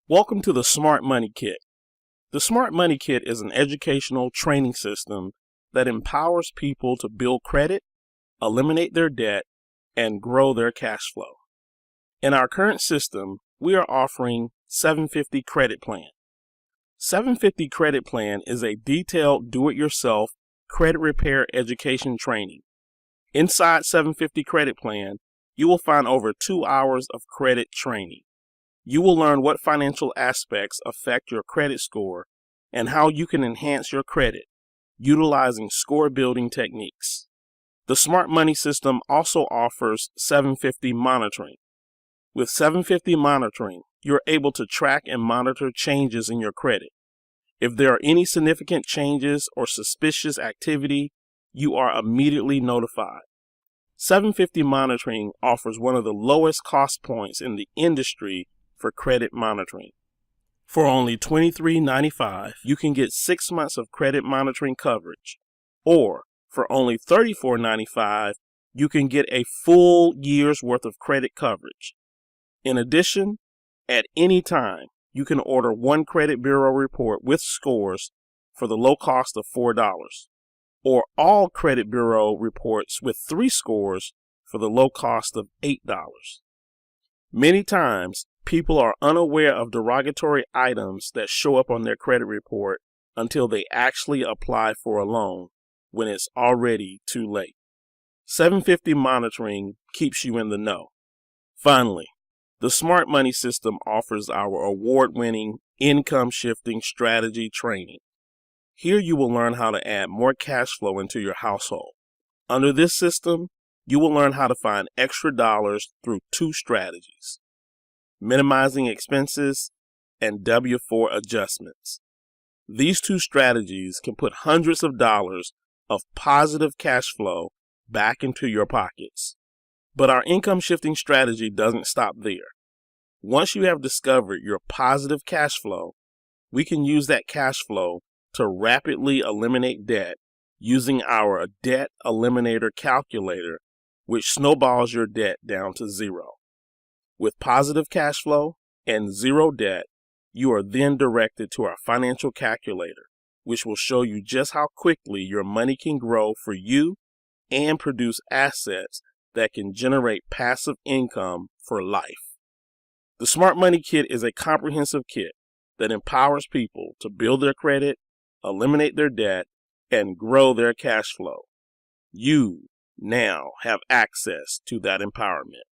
Welcome to the Smart Money Kit. The Smart Money Kit is an educational training system that empowers people to build credit, eliminate their debt, and grow their cash flow. In our current system, we are offering 750 Credit Plan. 750 Credit Plan is a detailed do-it-yourself credit repair education training. Inside 750 Credit Plan, you will find over 2 hours of credit training. You will learn what financial aspects affect your credit score and how you can enhance your credit utilizing score building techniques. The Smart Money system also offers 750 Monitoring. With 750 Monitoring, you're able to track and monitor changes in your credit. If there are any significant changes or suspicious activity, you are immediately notified. 750 Monitoring offers one of the lowest cost points in the industry for credit monitoring. For only $23.95, you can get 6 months of credit monitoring coverage, or for only $34.95, you can get a full year's worth of credit coverage. In addition, at any time, you can order one credit bureau report with scores for the low cost of $4, or all credit bureau reports with 3 scores for the low cost of $8. Many times, people are unaware of derogatory items that show up on their credit report until they actually apply for a loan when it's already too late. 750 Monitoring keeps you in the know. Finally, the Smart Money system offers our award-winning income shifting strategy training. Here you will learn how to add more cash flow into your household. Under this system, you will learn how to find extra dollars through 2 strategies: minimizing expenses and W-4 adjustments. These 2 strategies can put hundreds of dollars of positive cash flow back into your pockets. But our income shifting strategy doesn't stop there. Once you have discovered your positive cash flow, we can use that cash flow to rapidly eliminate debt using our debt eliminator calculator, which snowballs your debt down to 0. With positive cash flow and 0 debt, you are then directed to our financial calculator, which will show you just how quickly your money can grow for you and produce assets that can generate passive income for life. The Smart Money Kit is a comprehensive kit that empowers people to build their credit, eliminate their debt, and grow their cash flow. You now have access to that empowerment.